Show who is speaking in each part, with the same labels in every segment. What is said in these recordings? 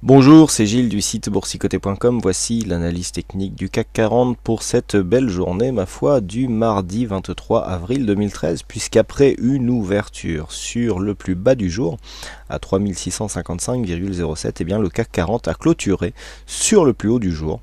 Speaker 1: Bonjour, c'est Gilles du site boursicoté.com. Voici l'analyse technique du CAC 40 pour cette belle journée, ma foi, du mardi 23 avril 2013, puisqu'après une ouverture sur le plus bas du jour, à 3655,07, eh bien le CAC 40 a clôturé sur le plus haut du jour.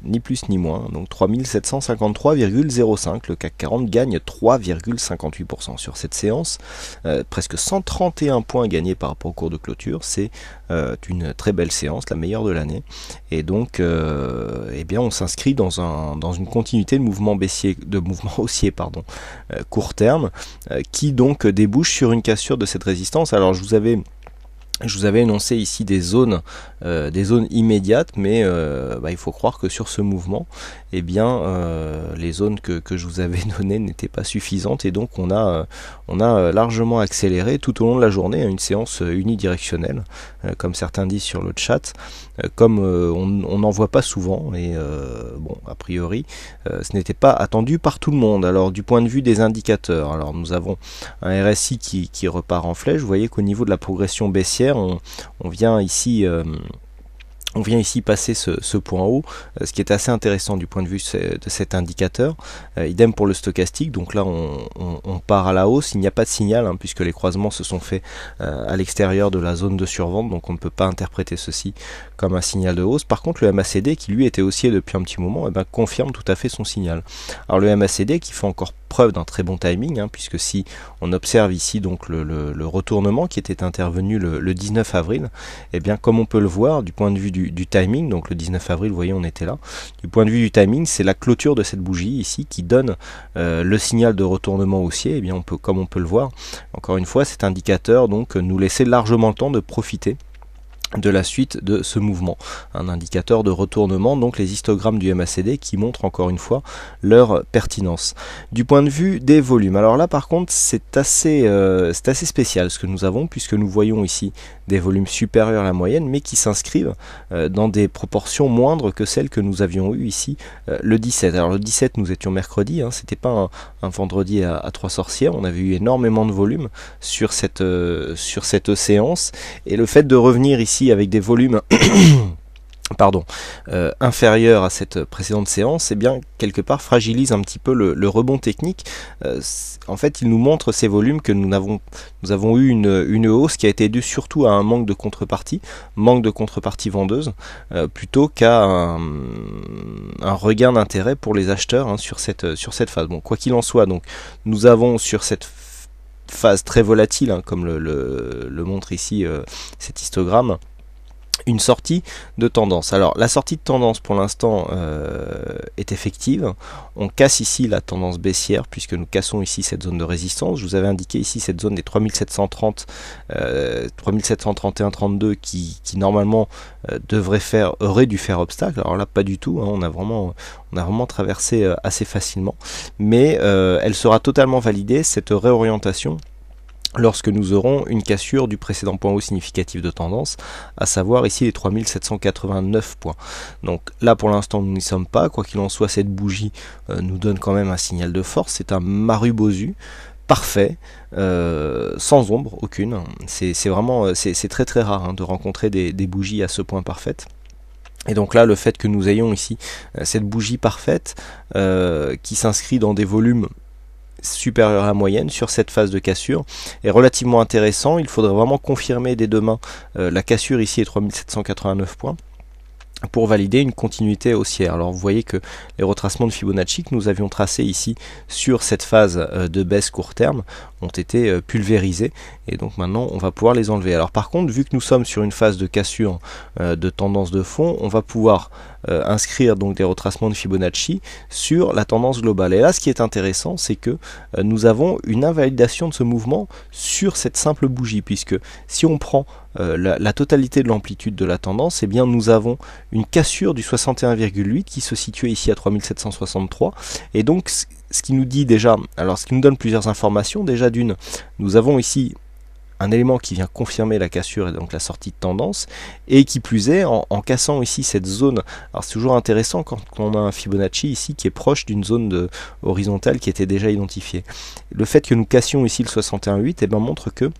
Speaker 1: Ni plus ni moins, donc 3753,05, le CAC 40 gagne 3,58% sur cette séance, presque 131 points gagnés par rapport au cours de clôture, c'est une très belle séance, la meilleure de l'année, et donc eh bien on s'inscrit dans une continuité de mouvement haussier court terme, qui donc débouche sur une cassure de cette résistance. Alors je vous avais énoncé ici des zones immédiates, mais il faut croire que sur ce mouvement, eh bien, les zones que je vous avais données n'étaient pas suffisantes, et donc on a largement accéléré tout au long de la journée, une séance unidirectionnelle, comme certains disent sur le chat, comme on n'en voit pas souvent, et bon, a priori, ce n'était pas attendu par tout le monde. Alors du point de vue des indicateurs, alors nous avons un RSI qui repart en flèche. Vous voyez qu'au niveau de la progression baissière, on vient ici passer ce point haut, ce qui est assez intéressant du point de vue de cet indicateur. Idem pour le stochastique, donc là on part à la hausse, il n'y a pas de signal, puisque les croisements se sont faits à l'extérieur de la zone de survente, donc on ne peut pas interpréter ceci comme un signal de hausse. Par contre le MACD, qui lui était haussier depuis un petit moment, confirme tout à fait son signal. Alors le MACD qui fait encore preuve d'un très bon timing, puisque si on observe ici donc le retournement qui était intervenu le 19 avril, et bien comme on peut le voir du point de vue du timing, donc le 19 avril, vous voyez, on était là, du point de vue du timing, c'est la clôture de cette bougie ici qui donne le signal de retournement haussier. Et bien comme on peut le voir, encore une fois, cet indicateur donc nous laissait largement le temps de profiter de la suite de ce mouvement, un indicateur de retournement, donc les histogrammes du MACD qui montrent encore une fois leur pertinence. Du point de vue des volumes, alors là par contre c'est assez spécial ce que nous avons, puisque nous voyons ici des volumes supérieurs à la moyenne, mais qui s'inscrivent dans des proportions moindres que celles que nous avions eues ici le 17. Alors le 17, nous étions mercredi, c'était pas un vendredi à trois sorcières, on avait eu énormément de volume sur cette séance, et le fait de revenir ici avec des volumes inférieurs à cette précédente séance, bien quelque part fragilise un petit peu le rebond technique. En fait, il nous montre ces volumes que nous avons eu une hausse qui a été due surtout à un manque de contrepartie vendeuse, plutôt qu'à un regain d'intérêt pour les acheteurs sur cette phase. Bon, quoi qu'il en soit, donc nous avons sur cette phase très volatile, comme le montre ici cet histogramme, une sortie de tendance. Alors la sortie de tendance pour l'instant est effective. On casse ici la tendance baissière, puisque nous cassons ici cette zone de résistance. Je vous avais indiqué ici cette zone des 3730, 3731,32 qui normalement aurait dû faire obstacle. Alors là pas du tout, on a vraiment traversé assez facilement, mais elle sera totalement validée, cette réorientation, lorsque nous aurons une cassure du précédent point haut significatif de tendance, à savoir ici les 3789 points. Donc là pour l'instant nous n'y sommes pas. Quoi qu'il en soit, cette bougie nous donne quand même un signal de force. C'est un Marubozu parfait, sans ombre aucune. C'est très très rare de rencontrer des bougies à ce point parfaites. Et donc là, le fait que nous ayons ici cette bougie parfaite qui s'inscrit dans des volumes supérieur à la moyenne sur cette phase de cassure est relativement intéressant. Il faudrait vraiment confirmer dès demain la cassure ici est 3789 points pour valider une continuité haussière. Alors vous voyez que les retracements de Fibonacci que nous avions tracés ici sur cette phase de baisse court terme ont été pulvérisés, et donc maintenant on va pouvoir les enlever. Alors par contre, vu que nous sommes sur une phase de cassure de tendance de fond, on va pouvoir inscrire donc des retracements de Fibonacci sur la tendance globale. Et là ce qui est intéressant, c'est que nous avons une invalidation de ce mouvement sur cette simple bougie, puisque si on prend la totalité de l'amplitude de la tendance, eh bien nous avons une cassure du 61,8 qui se situait ici à 3763, et donc ce qui nous dit déjà, alors ce qui nous donne plusieurs informations. Déjà d'une, nous avons ici un élément qui vient confirmer la cassure et donc la sortie de tendance, et qui plus est, en cassant ici cette zone, alors c'est toujours intéressant quand on a un Fibonacci ici qui est proche d'une zone horizontale qui était déjà identifiée. Le fait que nous cassions ici le 61,8 montre que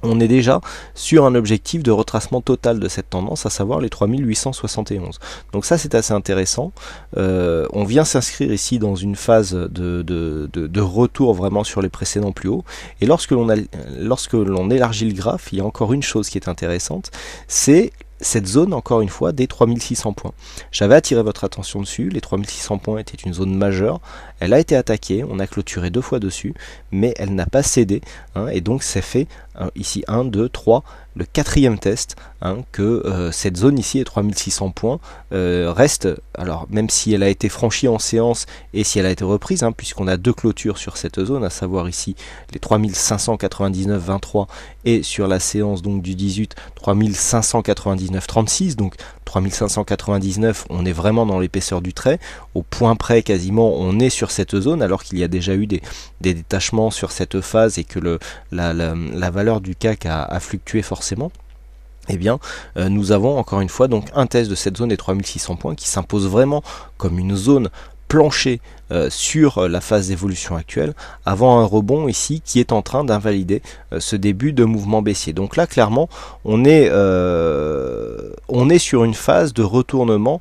Speaker 1: on est déjà sur un objectif de retracement total de cette tendance, à savoir les 3871. Donc ça c'est assez intéressant. On vient s'inscrire ici dans une phase de retour vraiment sur les précédents plus hauts. Et lorsque l'on élargit le graphe, il y a encore une chose qui est intéressante, c'est cette zone, encore une fois, des 3600 points. J'avais attiré votre attention dessus, les 3600 points étaient une zone majeure, elle a été attaquée, on a clôturé 2 fois dessus, mais elle n'a pas cédé, hein, et donc c'est fait, ici 1, 2, 3, le 4e test, hein, que cette zone ici, les 3600 points, reste, alors même si elle a été franchie en séance, et si elle a été reprise, hein, puisqu'on a 2 clôtures sur cette zone, à savoir ici les 3599,23, et sur la séance donc du 18, 3599,36, donc 3599, on est vraiment dans l'épaisseur du trait, au point près quasiment on est sur cette zone, alors qu'il y a déjà eu des détachements sur cette phase et que la valeur du CAC a fluctué forcément. Eh bien, nous avons encore une fois donc un test de cette zone des 3600 points qui s'impose vraiment comme une zone plancher sur la phase d'évolution actuelle, avant un rebond ici qui est en train d'invalider ce début de mouvement baissier. Donc là clairement on est sur une phase de retournement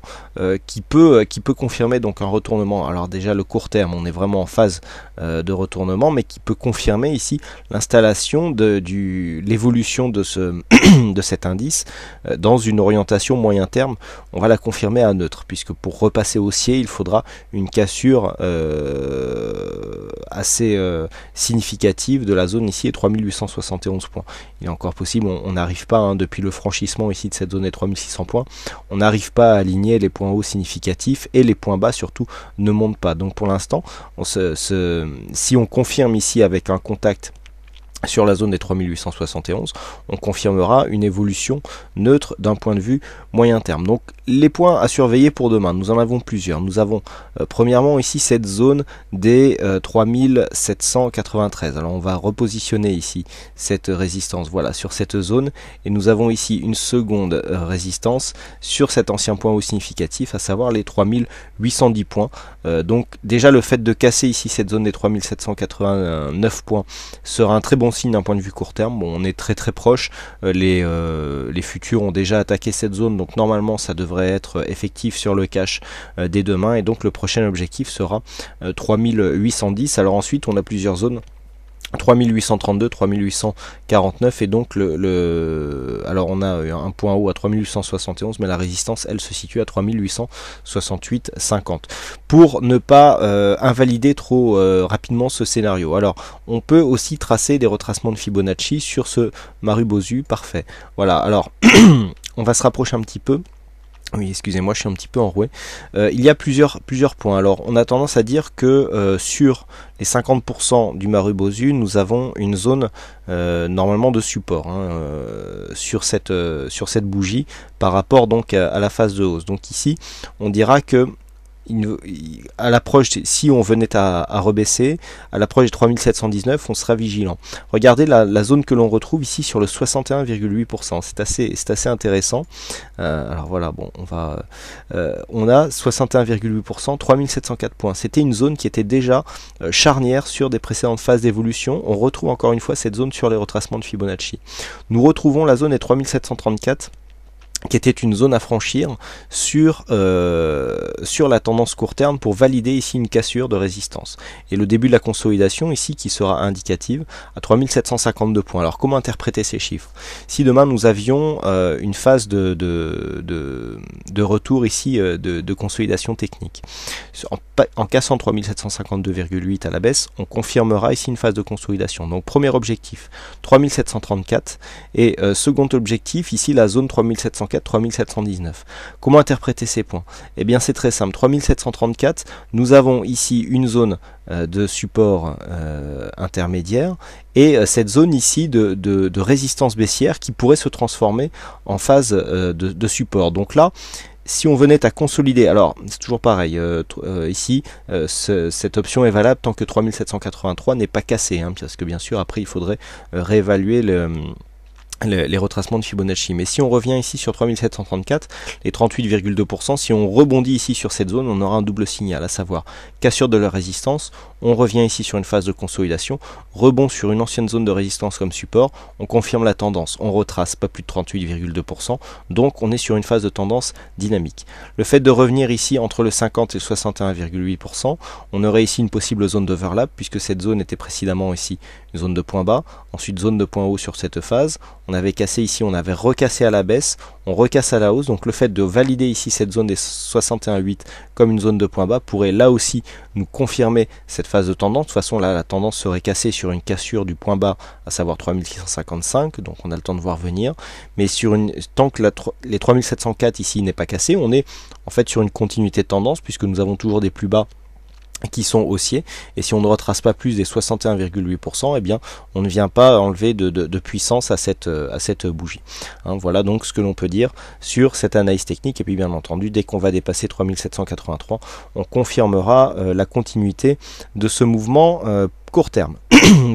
Speaker 1: qui peut confirmer donc un retournement. Alors déjà le court terme, on est vraiment en phase de retournement, mais qui peut confirmer ici l'installation de l'évolution de cet indice dans une orientation moyen terme. On va la confirmer à neutre, puisque pour repasser haussier il faudra une cassure assez significative de la zone ici, 3871 points. Il est encore possible, on n'arrive pas, hein, depuis le franchissement ici de cette zone des 3600 points, on n'arrive pas à aligner les points hauts significatifs, et les points bas surtout ne montent pas. Donc pour l'instant, si on confirme ici avec un contact sur la zone des 3871, on confirmera une évolution neutre d'un point de vue moyen terme. Donc les points à surveiller pour demain, nous en avons plusieurs. Nous avons premièrement ici cette zone des 3793. Alors on va repositionner ici cette résistance, voilà, sur cette zone, et nous avons ici une seconde résistance sur cet ancien point haut significatif, à savoir les 3810 points. Donc déjà le fait de casser ici cette zone des 3789 points sera un très bon signe d'un point de vue court terme. Bon, on est très proche, les futurs ont déjà attaqué cette zone, donc normalement ça devrait être effectif sur le cash dès demain, et donc le prochain objectif sera 3810. Alors ensuite on a plusieurs zones, 3832, 3849, et donc alors on a un point haut à 3871, mais la résistance elle se situe à 3868,50. Pour ne pas invalider trop rapidement ce scénario, alors on peut aussi tracer des retracements de Fibonacci sur ce Marubozu, parfait. Voilà, alors on va se rapprocher un petit peu. Oui, excusez-moi, je suis un petit peu enroué. Il y a plusieurs points. Alors, on a tendance à dire que sur les 50% du Marubozu, nous avons une zone normalement de support, hein, sur cette bougie par rapport donc à la phase de hausse. Donc ici, on dira que à l'approche, si on venait à rebaisser, à l'approche des 3719, on sera vigilant. Regardez la zone que l'on retrouve ici sur le 61,8%. C'est assez intéressant. Alors voilà, bon, on a 61,8%, 3704 points. C'était une zone qui était déjà charnière sur des précédentes phases d'évolution. On retrouve encore une fois cette zone sur les retracements de Fibonacci. Nous retrouvons la zone des 3734, qui était une zone à franchir sur la tendance court terme pour valider ici une cassure de résistance. Et le début de la consolidation ici qui sera indicative à 3752 points. Alors comment interpréter ces chiffres? Si demain nous avions une phase de retour ici de consolidation technique, en cassant 3752,8 à la baisse, on confirmera ici une phase de consolidation. Donc premier objectif 3734, et second objectif ici la zone 3704, 3719. Comment interpréter ces points? Eh bien c'est très simple. 3734, nous avons ici une zone de support intermédiaire, et cette zone ici de résistance baissière qui pourrait se transformer en phase de support. Donc là, si on venait à consolider, alors c'est toujours pareil, ici cette option est valable tant que 3783 n'est pas cassé, hein, parce que bien sûr après il faudrait réévaluer les retracements de Fibonacci. Mais si on revient ici sur 3734, les 38,2%, si on rebondit ici sur cette zone, on aura un double signal, à savoir cassure de la résistance, on revient ici sur une phase de consolidation, rebond sur une ancienne zone de résistance comme support, on confirme la tendance, on retrace pas plus de 38,2%, donc on est sur une phase de tendance dynamique. Le fait de revenir ici entre le 50 et le 61,8%, on aurait ici une possible zone d'overlap, puisque cette zone était précédemment ici une zone de point bas, ensuite zone de point haut sur cette phase, on avait cassé ici, on avait recassé à la baisse, on recasse à la hausse, donc le fait de valider ici cette zone des 61,8 comme une zone de point bas pourrait là aussi nous confirmer cette phase de tendance. De toute façon là la tendance serait cassée sur une cassure du point bas, à savoir 3655, donc on a le temps de voir venir, mais tant que les 3704 ici n'est pas cassé, on est en fait sur une continuité de tendance, puisque nous avons toujours des plus bas qui sont haussiers, et si on ne retrace pas plus des 61,8%, eh bien on ne vient pas enlever de puissance à cette bougie. Voilà donc ce que l'on peut dire sur cette analyse technique, et puis bien entendu dès qu'on va dépasser 3783, on confirmera la continuité de ce mouvement court terme.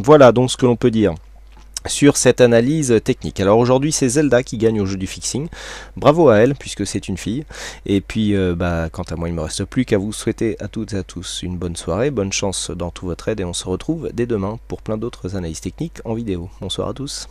Speaker 1: Voilà donc ce que l'on peut dire sur cette analyse technique. Alors aujourd'hui c'est Zelda qui gagne au jeu du fixing, bravo à elle puisque c'est une fille, et puis quant à moi il ne me reste plus qu'à vous souhaiter à toutes et à tous une bonne soirée, bonne chance dans tout votre aide, et on se retrouve dès demain pour plein d'autres analyses techniques en vidéo. Bonsoir à tous.